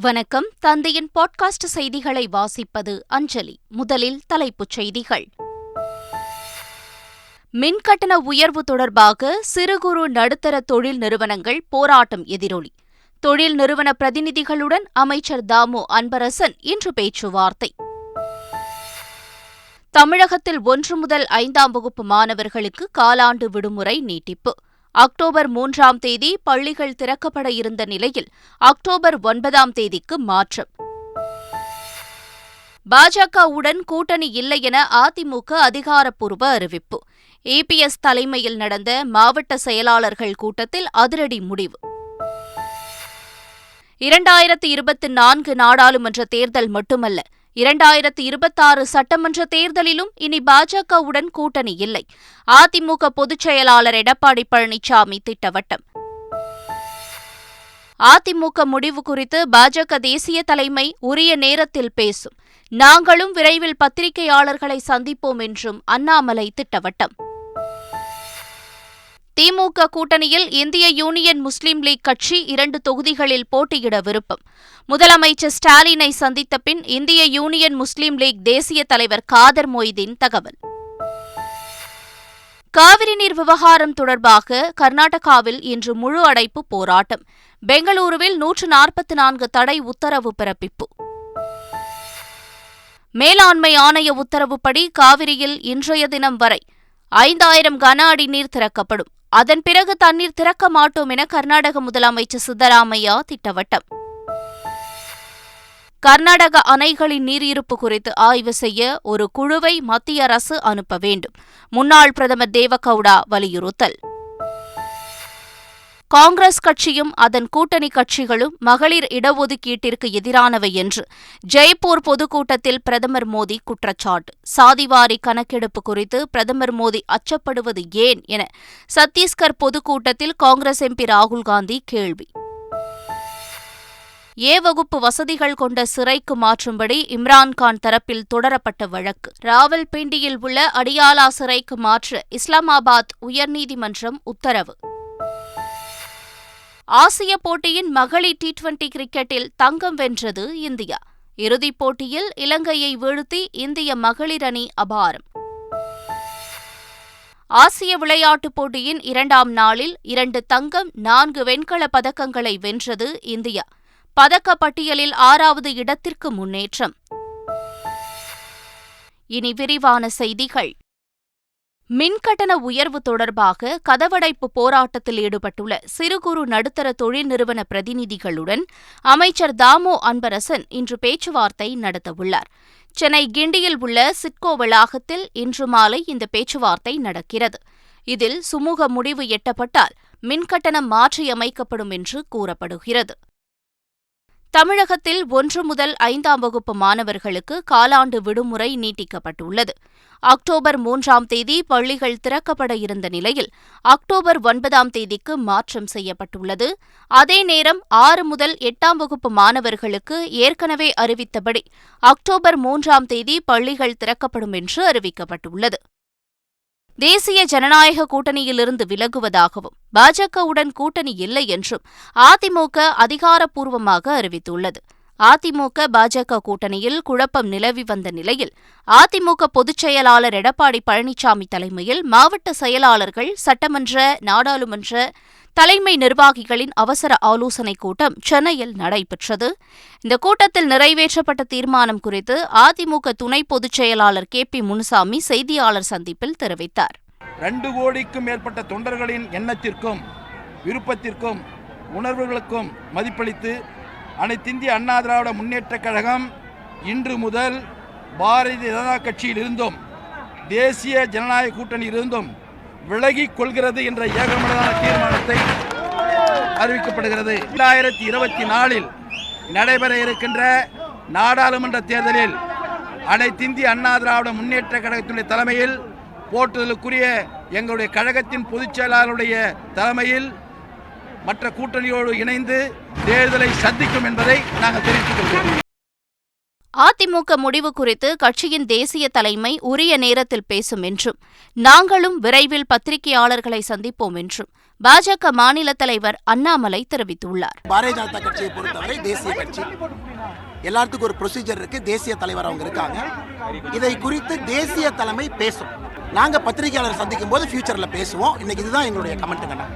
வணக்கம். தந்தையின் பாட்காஸ்ட் செய்திகளை வாசிப்பது அஞ்சலி. முதலில் தலைப்புச் செய்திகள். மின்கட்டண உயர்வு தொடர்பாக சிறு குறு நடுத்தர தொழில் நிறுவனங்கள் போராட்டம் எதிரொலி. தொழில் நிறுவன பிரதிநிதிகளுடன் அமைச்சர் தாமு அன்பரசன் இன்று பேச்சுவார்த்தை. தமிழகத்தில் 1 முதல் 5ஆம் வகுப்பு மாணவர்களுக்கு காலாண்டு விடுமுறை நீட்டிப்பு. அக்டோபர் 3ஆம் தேதி பள்ளிகள் திறக்கப்பட இருந்த நிலையில் அக்டோபர் 9ஆம் தேதிக்கு மாற்றம். பாஜகவுடன் கூட்டணி இல்லை என அதிமுக அதிகாரப்பூர்வ அறிவிப்பு. இபிஎஸ் தலைமையில் நடந்த மாவட்ட செயலாளர்கள் கூட்டத்தில் அதிரடி முடிவு. 2024 நாடாளுமன்ற தேர்தல் மட்டுமல்ல, 2026 சட்டமன்ற தேர்தலிலும் இனி பாஜகவுடன் கூட்டணி இல்லை. அதிமுக பொதுச் செயலாளர் எடப்பாடி பழனிசாமி திட்டவட்டம். அதிமுக முடிவு குறித்து பாஜக தேசிய தலைமை உரிய நேரத்தில் பேசும். நாங்களும் விரைவில் பத்திரிகையாளர்களை சந்திப்போம் என்றும் அண்ணாமலை திட்டவட்டம். திமுக கூட்டணியில் இந்திய யூனியன் முஸ்லீம் லீக் கட்சி 2 தொகுதிகளில் போட்டியிட விருப்பம். முதலமைச்சர் ஸ்டாலினை சந்தித்த பின் இந்திய யூனியன் முஸ்லீம் லீக் தேசிய தலைவர் காதர் மொய்தீன் தகவல். காவிரி நீர் விவகாரம் தொடர்பாக கர்நாடகாவில் இன்று முழு அடைப்பு போராட்டம். பெங்களூருவில் 144 தடை உத்தரவு பிறப்பிப்பு. மேலாண்மை ஆணைய உத்தரவுப்படி காவிரியில் இன்றைய தினம் வரை 5000 கன அடி நீர் திறக்கப்படும். அதன் பிறகு தண்ணீர் திறக்க மாட்டோம் என கர்நாடக முதலமைச்சர் சித்தராமையா திட்டவட்டம். கர்நாடக அணைகளின் நீர் இருப்பு குறித்து ஆய்வு செய்ய ஒரு குழுவை மத்திய அரசு அனுப்ப வேண்டும். முன்னாள் பிரதமர் தேவகவுடா வலியுறுத்தல். காங்கிரஸ் கட்சியும் அதன் கூட்டணி கட்சிகளும் மகளிர் இடஒதுக்கீட்டிற்கு எதிரானவை என்று ஜெய்ப்பூர் பொதுக்கூட்டத்தில் பிரதமர் மோடி குற்றச்சாட்டு. சாதிவாரி கணக்கெடுப்பு குறித்து பிரதமர் மோடி அச்சப்படுவது ஏன் என சத்தீஸ்கர் பொதுக்கூட்டத்தில் காங்கிரஸ் எம்பி ராகுல்காந்தி கேள்வி. வகுப்பு வசதிகள் கொண்ட சிறைக்கு மாற்றும்படி இம்ரான்கான் தரப்பில் தொடரப்பட்ட வழக்கு. ராவல்பிண்டியில் உள்ள அடியாலா சிறைக்கு மாற்ற இஸ்லாமாபாத் உயர்நீதிமன்றம் உத்தரவு. ஆசிய போட்டியின் மகளிர் T20 கிரிக்கெட்டில் தங்கம் வென்றது இந்தியா. இறுதிப் போட்டியில் இலங்கையை வீழ்த்தி இந்திய மகளிர் அணி அபாரம். ஆசிய விளையாட்டுப் போட்டியின் 2ஆம் நாளில் 2 தங்கம் 4 வெண்கலப் பதக்கங்களை வென்றது இந்தியா. பதக்கப் பட்டியலில் 6வது இடத்திற்கு முன்னேற்றம். இனி விரிவான செய்திகள். மின்கட்டண உயர்வு தொடர்பாக கதவடைப்பு போராட்டத்தில் ஈடுபட்டுள்ள சிறு குறு நடுத்தர தொழில் நிறுவன பிரதிநிதிகளுடன் அமைச்சர் தாமு அன்பரசன் இன்று பேச்சுவார்த்தை நடத்தவுள்ளார். சென்னை கிண்டியில் உள்ள சிட்கோ வளாகத்தில் இன்று மாலை இந்த பேச்சுவார்த்தை நடக்கிறது. இதில் சுமூக முடிவு எட்டப்பட்டால் மின்கட்டணம் மாற்றியமைக்கப்படும் என்று கூறப்படுகிறது. தமிழகத்தில் 1 முதல் 5ஆம் வகுப்பு மாணவர்களுக்கு காலாண்டு விடுமுறை நீட்டிக்கப்பட்டுள்ளது. அக்டோபர் 3ஆம் தேதி பள்ளிகள் திறக்கப்பட இருந்த நிலையில் அக்டோபர் 9ஆம் தேதிக்கு மாற்றம் செய்யப்பட்டுள்ளது. அதே நேரம் 6 முதல் 8ஆம் வகுப்பு மாணவர்களுக்கு ஏற்கனவே அறிவித்தபடி அக்டோபர் 3ஆம் தேதி பள்ளிகள் திறக்கப்படும் என்று அறிவிக்கப்பட்டுள்ளது. தேசிய ஜனநாயக கூட்டணியிலிருந்து விலகுவதாகவும் பாஜகவுடன் கூட்டணி இல்லை என்றும் அதிமுக அதிகாரப்பூர்வமாக அறிவித்துள்ளது. அதிமுக பாஜக கூட்டணியில் குழப்பம் நிலவி வந்த நிலையில் அதிமுக பொதுச் செயலாளர் எடப்பாடி பழனிசாமி தலைமையில் மாவட்ட செயலாளர்கள், சட்டமன்ற, நாடாளுமன்ற தலைமை நிர்வாகிகளின் அவசர ஆலோசனைக் கூட்டம் சென்னையில் நடைபெற்றது. இந்த கூட்டத்தில் நிறைவேற்றப்பட்ட தீர்மானம் குறித்து அதிமுக துணை பொதுச் செயலாளர் KP முனுசாமி செய்தியாளர் சந்திப்பில் தெரிவித்தார். 2 கோடிக்கும் மேற்பட்ட தொண்டர்களின் எண்ணத்திற்கும் விருப்பத்திற்கும் உணர்வுகளுக்கும் மதிப்பளித்து அனைத்திந்திய அண்ணா திராவிட முன்னேற்றக் கழகம் இன்று முதல் பாரதிய ஜனதா கட்சியில் இருந்தும் தேசிய ஜனநாயக கூட்டணியில் இருந்தும் விலகிக் கொள்கிறது என்ற ஏகமனதான தீர்மானத்தை அறிவிக்கப்படுகிறது. 2024 நடைபெற இருக்கின்ற நாடாளுமன்ற தேர்தலில் அனைத்திந்திய அண்ணா திராவிட முன்னேற்ற கழகத்தினுடைய தலைமையில் போற்றுதலுக்குரிய எங்களுடைய கழகத்தின் பொதுச் செயலாளருடைய தலைமையில் மற்ற கூட்டணியோடு இணைந்து தேர்தலை சந்திக்கும் என்பதை நாங்கள் தெரிவித்துக் கொள்கிறோம். அதிமுக முடிவு குறித்து கட்சியின் தேசிய தலைமை உரிய நேரத்தில் பேசும் என்றும் நாங்களும் விரைவில் பத்திரிகையாளர்களை சந்திப்போம் என்றும் பாஜக மாநில தலைவர் அண்ணாமலை தெரிவித்துள்ளார். பாரதிய ஜனதா கட்சியை பொறுத்தவரை தேசிய கட்சி, எல்லாத்துக்கும் ஒரு ப்ரொசீஜர் இருக்கு. தேசிய தலைவர் அவங்க இருக்காங்க. இதை குறித்து தேசிய தலைமை பேசும். நாங்க பத்திரிகையாளர் சந்திக்கும் போது ஃபியூச்சர்ல பேசுவோம். இன்னைக்கு இதுதான் எங்களுடைய கமெண்ட்டுங்க.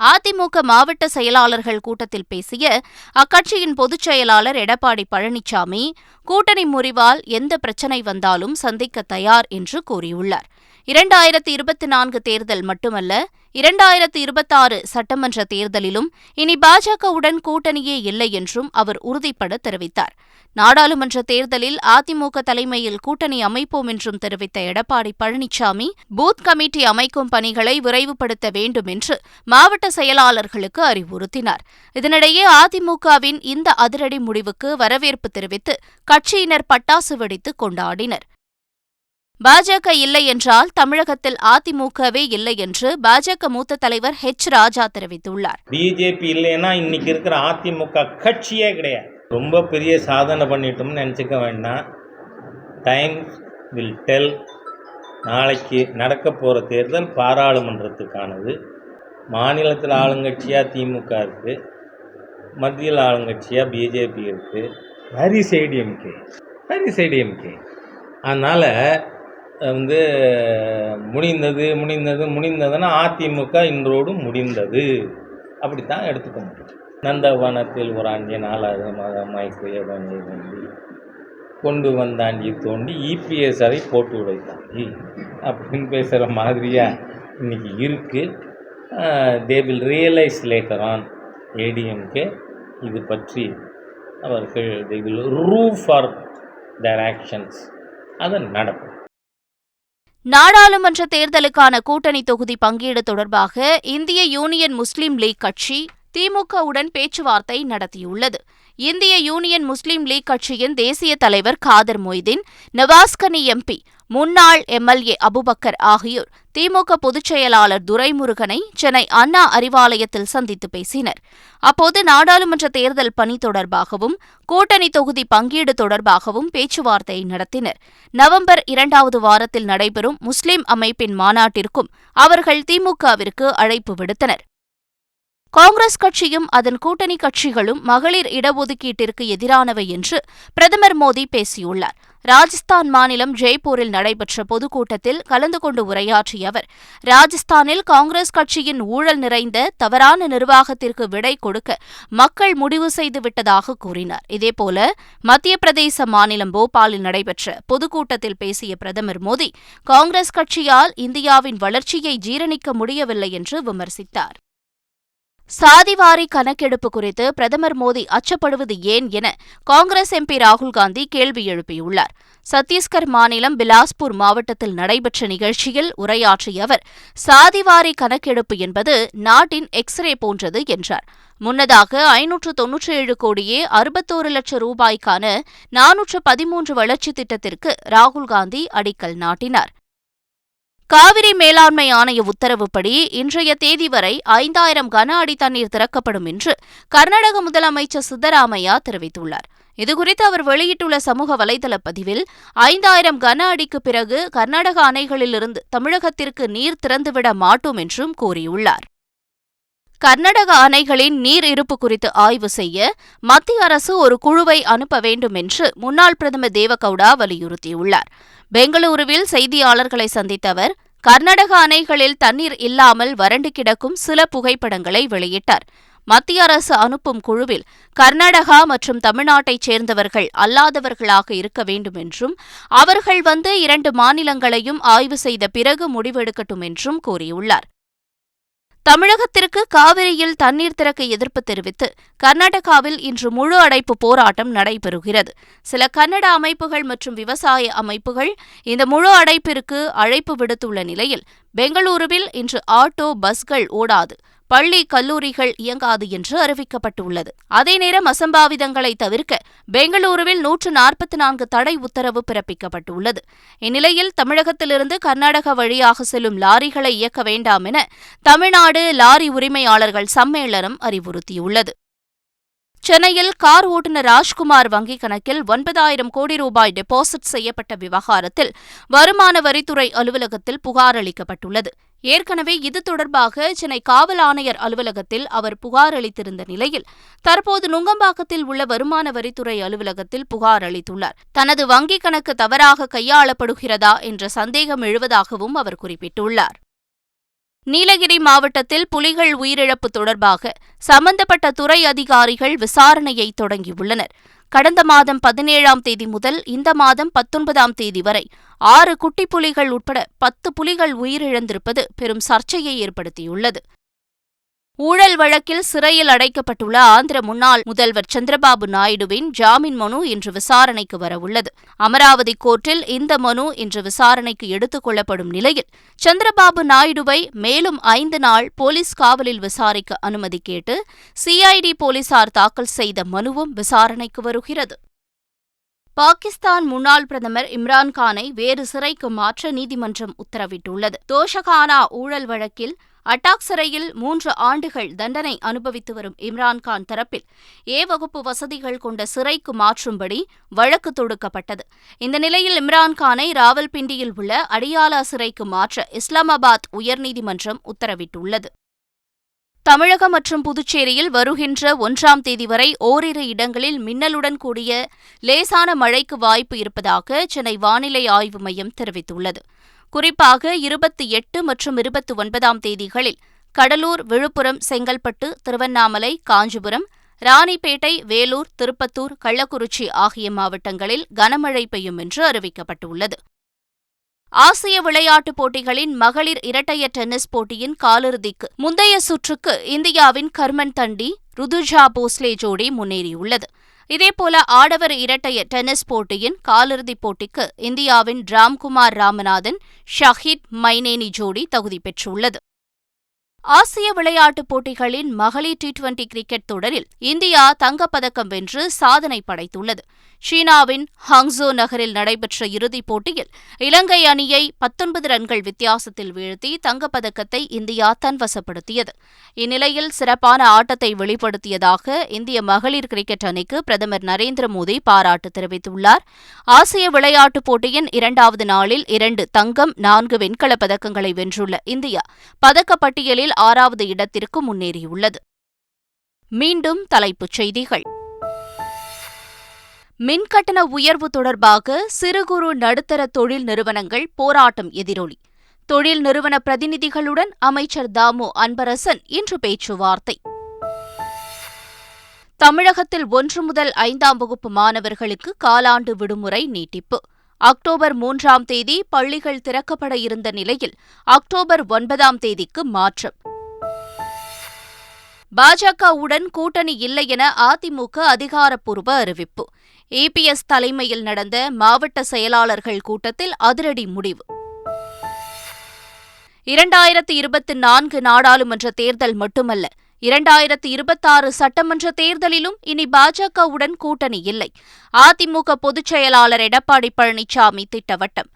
அதிமுக மாவட்ட செயலாளர்கள் கூட்டத்தில் பேசிய அக்கட்சியின் பொதுச் செயலாளர் எடப்பாடி பழனிசாமி, கூட்டணி முறிவால் எந்த பிரச்சினை வந்தாலும் சந்திக்க தயார் என்று கூறியுள்ளார். 2024 தேர்தல் மட்டுமல்ல, 2026 சட்டமன்ற தேர்தலிலும் இனி பாஜகவுடன் கூட்டணியே இல்லை என்றும் அவர் உறுதிபட தெரிவித்தார். நாடாளுமன்ற தேர்தலில் அதிமுக தலைமையில் கூட்டணி அமைப்போம் என்றும் தெரிவித்த எடப்பாடி பழனிசாமி, பூத் கமிட்டி அமைக்கும் பணிகளை விரைவுபடுத்த வேண்டும் என்று மாவட்ட செயலாளர்களுக்கு அறிவுறுத்தினார். இதனிடையே அதிமுகவின் இந்த அதிரடி முடிவுக்கு வரவேற்பு தெரிவித்து கட்சியினர் பட்டாசு வெடித்து கொண்டாடினர். பாஜக இல்லை என்றால் தமிழகத்தில் அதிமுகவே இல்லை என்று பாஜக மூத்த தலைவர் ராஜா தெரிவித்துள்ளார். பிஜேபி இல்லைன்னா இன்னைக்கு இருக்கிற அதிமுக கட்சியே கிடையாது. ரொம்ப பெரிய சாதனை பண்ணிட்டோம்னு நினச்சிக்க வேண்டாம். Time will tell. நாளைக்கு நடக்க போகிற தேர்தல் பாராளுமன்றத்துக்கானது. மாநிலத்தில் ஆளுங்கட்சியாக திமுக இருக்குது, மத்தியில் ஆளுங்கட்சியாக பிஜேபி இருக்குது, ஹரி சைடு எம்கே. அதனால் முடிந்ததுன்னா அதிமுக இன்றோடு முடிந்தது, அப்படித்தான் எடுத்துக்க முடியும். நந்தவனத்தில் ஒரு ஆண்டிய 4வது மாதமாய் குயவனை வண்டி கொண்டு வந்தாண்டி தோண்டி இபிஎஸ் அதை போட்டு உடைத்தாண்டி அப்படின்னு பேசுகிற மாதிரியா இன்னைக்கு இருக்குது. They will realise later on. ADMK இது பற்றி அவர்கள் தே வில் ரூ ஃபார் தேர் ஆக்ஷன்ஸ். அது நடக்கும். நாடாளுமன்ற தேர்தலுக்கான கூட்டணி தொகுதி பங்கீடு தொடர்பாக இந்திய யூனியன் முஸ்லீம் லீக் கட்சி திமுகவுடன் பேச்சுவார்த்தை நடத்தியுள்ளது. இந்திய யூனியன் முஸ்லீம் லீக் கட்சியின் தேசிய தலைவர் காதர் மொய்தீன், நவாஸ்கனி எம்பி, முன்னாள் எம்எல்ஏ அபுபக்கர் ஆகியோர் திமுக பொதுச் செயலாளர் துரைமுருகனை சென்னை அண்ணா அறிவாலயத்தில் சந்தித்து பேசினர். அப்போது நாடாளுமன்ற தேர்தல் பணி தொடர்பாகவும் கூட்டணி தொகுதி பங்கீடு தொடர்பாகவும் பேச்சுவார்த்தை நடத்தினர். நவம்பர் 2வது வாரத்தில் நடைபெறும் முஸ்லிம் அமைப்பின் மாநாட்டிற்கும் அவர்கள் திமுகவிற்கு அழைப்பு விடுத்தனர். காங்கிரஸ் கட்சியும் அதன் கூட்டணி கட்சிகளும் மகளிர் இடஒதுக்கீட்டிற்கு எதிரானவை என்று பிரதமர் மோடி பேசியுள்ளார். ராஜஸ்தான் மாநிலம் ஜெய்ப்பூரில் நடைபெற்ற பொதுக்கூட்டத்தில் கலந்து கொண்டு உரையாற்றிய அவர், ராஜஸ்தானில் காங்கிரஸ் கட்சியின் ஊழல் நிறைந்த தவறான நிர்வாகத்திற்கு விடை கொடுக்க மக்கள் முடிவு செய்துவிட்டதாக கூறினார். இதேபோல மத்திய பிரதேச மாநிலம் போபாலில் நடைபெற்ற பொதுக்கூட்டத்தில் பேசிய பிரதமர் மோடி, காங்கிரஸ் கட்சியால் இந்தியாவின் வளர்ச்சியை ஜீரணிக்க முடியவில்லை என்று விமர்சித்தார். சாதிவாரி கணக்கெடுப்பு குறித்து பிரதமர் மோடி அச்சப்படுவது ஏன் என காங்கிரஸ் எம்பி ராகுல்காந்தி கேள்வி எழுப்பியுள்ளார். சத்தீஸ்கர் மாநிலம் பிலாஸ்பூர் மாவட்டத்தில் நடைபெற்ற நிகழ்ச்சியில் உரையாற்றிய அவர், சாதிவாரி கணக்கெடுப்பு என்பது நாட்டின் எக்ஸ்ரே போன்றது என்றார். முன்னதாக 597 கோடியே 61 லட்சம் ரூபாய்க்கான 413 வளர்ச்சித் திட்டத்திற்கு ராகுல்காந்தி அடிக்கல் நாட்டினார். காவிரி மேலாண்மை ஆணைய உத்தரவுப்படி இன்றைய தேதி வரை 5000 கன அடி தண்ணீர் திறக்கப்படும் என்று கர்நாடக முதலமைச்சர் சித்தராமையா தெரிவித்துள்ளார். இதுகுறித்து அவர் வெளியிட்டுள்ள சமூக வலைதள பதிவில், 5000 கன அடிக்கு பிறகு கர்நாடக அணைகளிலிருந்து தமிழகத்திற்கு நீர் திறந்துவிட மாட்டோம் என்றும் கூறியுள்ளார். கர்நாடக அணைகளின் நீர் இருப்பு குறித்து ஆய்வு செய்ய மத்திய அரசு ஒரு குழுவை அனுப்ப வேண்டும் என்று முன்னாள் பிரதமர் தேவகவுடா வலியுறுத்தியுள்ளார். பெங்களூருவில் செய்தியாளர்களை சந்தித்த அவர், கர்நாடக அணைகளில் தண்ணீர் இல்லாமல் வறண்டு கிடக்கும் சில புகைப்படங்களை வெளியிட்டார். மத்திய அரசு அனுப்பும் குழுவில் கர்நாடகா மற்றும் தமிழ்நாட்டைச் சேர்ந்தவர்கள் அல்லாதவர்களாக இருக்க வேண்டும் என்றும், அவர்கள் வந்து 2 மாநிலங்களையும் ஆய்வு செய்த பிறகு முடிவெடுக்கட்டும் என்றும் கூறியுள்ளார். தமிழகத்திற்கு காவிரியில் தண்ணீர் திறக்க எதிர்ப்பு தெரிவித்து கர்நாடகாவில் இன்று முழு அடைப்பு போராட்டம் நடைபெறுகிறது. சில கன்னட அமைப்புகள் மற்றும் விவசாய அமைப்புகள் இந்த முழு அடைப்பிற்கு அழைப்பு விடுத்துள்ள நிலையில் பெங்களூருவில் இன்று ஆட்டோ, பஸ்கள் ஓடாது, பள்ளி, கல்லூரிகள் இயங்காது என்று அறிவிக்கப்பட்டுள்ளது. அதே நேரம் அசம்பாவிதங்களை தவிர்க்க பெங்களூருவில் 144 தடை உத்தரவு பிறப்பிக்கப்பட்டுள்ளது. இந்நிலையில் தமிழகத்திலிருந்து கர்நாடகா வழியாக செல்லும் லாரிகளை இயக்க வேண்டாம் என தமிழ்நாடு லாரி உரிமையாளர்கள் சம்மேளனம் அறிவுறுத்தியுள்ளது. சென்னையில் கார் ஓட்டுநர் ராஜ்குமார் வங்கிக் கணக்கில் 9000 கோடி ரூபாய் டெபாசிட் செய்யப்பட்ட விவகாரத்தில் வருமான வரித்துறை அலுவலகத்தில் புகார் அளிக்கப்பட்டுள்ளது. ஏற்கனவே இது தொடர்பாக சென்னை காவல் ஆணையர் அலுவலகத்தில் அவர் புகார் அளித்திருந்த நிலையில் தற்போது நுங்கம்பாக்கத்தில் உள்ள வருமான வரித்துறை அலுவலகத்தில் புகார் அளித்துள்ளார். தனது வங்கிக் கணக்கு தவறாக கையாளப்படுகிறதா என்ற சந்தேகம் எழுவதாகவும் அவர் குறிப்பிட்டுள்ளார். நீலகிரி மாவட்டத்தில் புலிகள் உயிரிழப்பு தொடர்பாக சம்பந்தப்பட்ட துறை அதிகாரிகள் விசாரணையை தொடங்கியுள்ளனர். கடந்த மாதம் 17ஆம் தேதி முதல் இந்த மாதம் 19ஆம் தேதி வரை 6 குட்டிப் புலிகள் உட்பட 10 புலிகள் உயிரிழந்திருப்பது பெரும் சர்ச்சையை ஏற்படுத்தியுள்ளது. ஊழல் வழக்கில் சிறையில் அடைக்கப்பட்டுள்ள ஆந்திர முன்னாள் முதல்வர் சந்திரபாபு நாயுடுவின் ஜாமீன் மனு இன்று விசாரணைக்கு வரவுள்ளது. அமராவதி கோர்ட்டில் இந்த மனு இன்று விசாரணைக்கு எடுத்துக் கொள்ளப்படும் நிலையில் சந்திரபாபு நாயுடுவை மேலும் 5 நாள் போலீஸ் காவலில் விசாரிக்க அனுமதி கேட்டு சிஐடி போலீசார் தாக்கல் செய்த மனுவும் விசாரணைக்கு வருகிறது. பாகிஸ்தான் முன்னாள் பிரதமர் இம்ரான்கானை வேறு சிறைக்கு மாற்ற நீதிமன்றம் உத்தரவிட்டுள்ளது. தோஷகானா ஊழல் வழக்கில் அட்டாக் சிறையில் 3 ஆண்டுகள் தண்டனை அனுபவித்து வரும் இம்ரான்கான் தரப்பில் வகுப்பு வசதிகள் கொண்ட சிறைக்கு மாற்றும்படி வழக்கு தொடுக்கப்பட்டது. இந்த நிலையில் இம்ரான்கானை ராவல்பிண்டியில் உள்ள அடியாலா சிறைக்கு மாற்ற இஸ்லாமாபாத் உயர்நீதிமன்றம் உத்தரவிட்டுள்ளது. தமிழகம் மற்றும் புதுச்சேரியில் வருகின்ற 1ஆம் தேதி வரை ஓரிரு இடங்களில் மின்னலுடன் கூடிய லேசான மழைக்கு வாய்ப்பு இருப்பதாக சென்னை வானிலை ஆய்வு மையம் தெரிவித்துள்ளது. குறிப்பாக 28 மற்றும் 29ஆம் தேதிகளில் கடலூர், விழுப்புரம், செங்கல்பட்டு, திருவண்ணாமலை, காஞ்சிபுரம், ராணிப்பேட்டை, வேலூர், திருப்பத்தூர், கள்ளக்குறிச்சி ஆகிய மாவட்டங்களில் கனமழை பெய்யும் என்று அறிவிக்கப்பட்டுள்ளது. ஆசிய விளையாட்டுப் போட்டிகளின் மகளிர் இரட்டையர் டென்னிஸ் போட்டியின் காலிறுதிக்கு முந்தைய சுற்றுக்கு இந்தியாவின் கர்மன் தண்டி, ருதுஜா போஸ்லே ஜோடி முன்னேறியுள்ளது. இதேபோல ஆடவர் இரட்டையர் டென்னிஸ் போட்டியின் காலிறுதிப் போட்டிக்கு இந்தியாவின் ராம்குமார் ராமநாதன், ஷஹீத் மைனேனி ஜோடி தகுதி பெற்றுள்ளது. ஆசிய விளையாட்டுப் போட்டிகளின் மகளிர் டி20 கிரிக்கெட் தொடரில் இந்தியா தங்கப்பதக்கம் வென்று சாதனை படைத்துள்ளது. சீனாவின் ஹாங்ஸோ நகரில் நடைபெற்ற இறுதிப் போட்டியில் இலங்கை அணியை 19 ரன்கள் வித்தியாசத்தில் வீழ்த்தி தங்கப்பதக்கத்தை இந்தியா தன்வசப்படுத்தியது. இந்நிலையில் சிறப்பான ஆட்டத்தை வெளிப்படுத்தியதாக இந்திய மகளிர் கிரிக்கெட் அணிக்கு பிரதமர் நரேந்திர மோடி பாராட்டு தெரிவித்துள்ளார். ஆசிய விளையாட்டுப் போட்டியின் 2வது நாளில் 2 தங்கம், 4 வெண்கலப் பதக்கங்களை வென்றுள்ள இந்தியா பதக்கப்பட்டியலில் 6வது இடத்திற்கு முன்னேறியுள்ளது. மீண்டும் தலைப்புச் செய்திகள். மின்கட்டண உயர்வு தொடர்பாக சிறு குறு நடுத்தர தொழில் நிறுவனங்கள் போராட்டம் எதிரொலி. தொழில் நிறுவன பிரதிநிதிகளுடன் அமைச்சர் தாமு அன்பரசன் இன்று பேச்சுவார்த்தை. தமிழகத்தில் 1 முதல் 5ஆம் வகுப்பு மாணவர்களுக்கு காலாண்டு விடுமுறை நீட்டிப்பு. அக்டோபர் 3ஆம் தேதி பள்ளிகள் திறக்கப்பட இருந்த நிலையில் அக்டோபர் 9ஆம் தேதிக்கு மாற்றம். பாஜகவுடன் கூட்டணி இல்லை என அதிமுக அதிகாரப்பூர்வ அறிவிப்பு. இபிஎஸ் தலைமையில் நடந்த மாவட்ட செயலாளர்கள் கூட்டத்தில் அதிரடி முடிவு. 2024 நாடாளுமன்ற தேர்தல் மட்டுமல்ல, 2026 சட்டமன்ற தேர்தலிலும் இனி பாஜகவுடன் கூட்டணி இல்லை. அதிமுக பொதுச் செயலாளர் எடப்பாடி பழனிசாமி திட்டவட்டம்.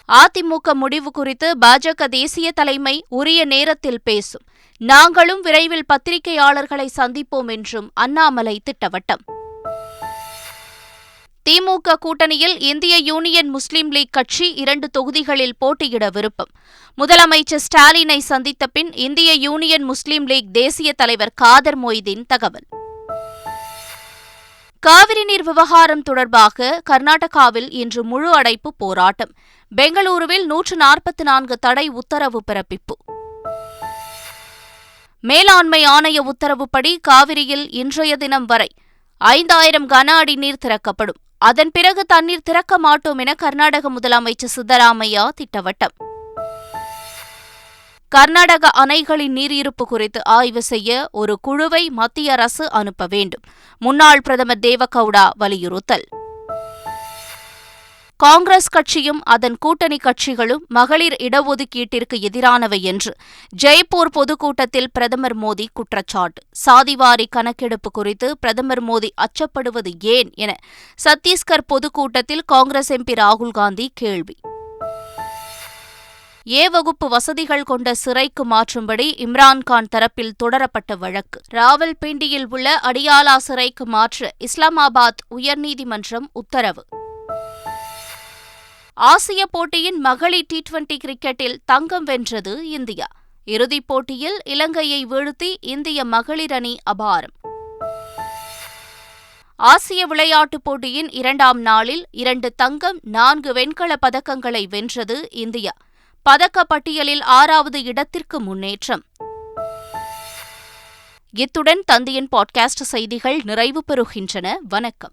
அதிமுக முடிவு குறித்து பாஜக தேசிய தலைமை உரிய நேரத்தில் பேசும். நாங்களும் விரைவில் பத்திரிகையாளர்களை சந்திப்போம் என்றும் அண்ணாமலை திட்டவட்டம். திமுக கூட்டணியில் இந்திய யூனியன் முஸ்லீம் லீக் கட்சி 2 தொகுதிகளில் போட்டியிட விருப்பம். முதலமைச்சர் ஸ்டாலினை சந்தித்த பின் இந்திய யூனியன் முஸ்லீம் லீக் தேசிய தலைவர் காதர் மொய்தீன் தகவல். காவிரி நீர் விவகாரம் தொடர்பாக கர்நாடகாவில் இன்று முழு அடைப்பு போராட்டம். பெங்களூருவில் 144 தடை உத்தரவு பிறப்பிப்பு. மேலாண்மை ஆணைய உத்தரவுப்படி காவிரியில் இன்றைய தினம் வரை 5000 கன அடி நீர் திறக்கப்படும். அதன் பிறகு தண்ணீர் திறக்க மாட்டோம் என கர்நாடக முதலமைச்சர் சித்தராமையா திட்டவட்டம். கர்நாடக அணைகளின் நீர் இருப்பு குறித்து ஆய்வு செய்ய ஒரு குழுவை மத்திய அரசு அனுப்ப வேண்டும். முன்னாள் பிரதமர் தேவகவுடா வலியுறுத்தல். காங்கிரஸ் கட்சியும் அதன் கூட்டணி கட்சிகளும் மகளிர் இடஒதுக்கீட்டிற்கு எதிரானவை என்று ஜெய்ப்பூர் பொதுக்கூட்டத்தில் பிரதமர் மோடி குற்றச்சாட்டு. சாதிவாரி கணக்கெடுப்பு குறித்து பிரதமர் மோடி அச்சப்படுவது ஏன் என சத்தீஸ்கர் பொதுக்கூட்டத்தில் காங்கிரஸ் எம்பி ராகுல்காந்தி கேள்வி. வகுப்பு வசதிகள் கொண்ட சிறைக்கு மாற்றும்படி இம்ரான்கான் தரப்பில் தொடரப்பட்ட வழக்கு. ராவல்பிண்டியில் உள்ள அடியாலா சிறைக்கு மாற்ற இஸ்லாமாபாத் உயர்நீதிமன்றம் உத்தரவு. ஆசிய போட்டியின் மகளிர் T20 கிரிக்கெட்டில் தங்கம் வென்றது இந்தியா. இறுதிப் போட்டியில் இலங்கையை வீழ்த்தி இந்திய மகளிர் அணி அபாரம். ஆசிய விளையாட்டுப் போட்டியின் 2ஆம் நாளில் 2 தங்கம் 4 வெண்கலப் பதக்கங்களை வென்றது இந்தியா. பதக்கப் பட்டியலில் 6வது இடத்திற்கு முன்னேற்றம். இத்துடன் தந்தையின் பாட்காஸ்ட் செய்திகள் நிறைவு பெறுகின்றன. வணக்கம்.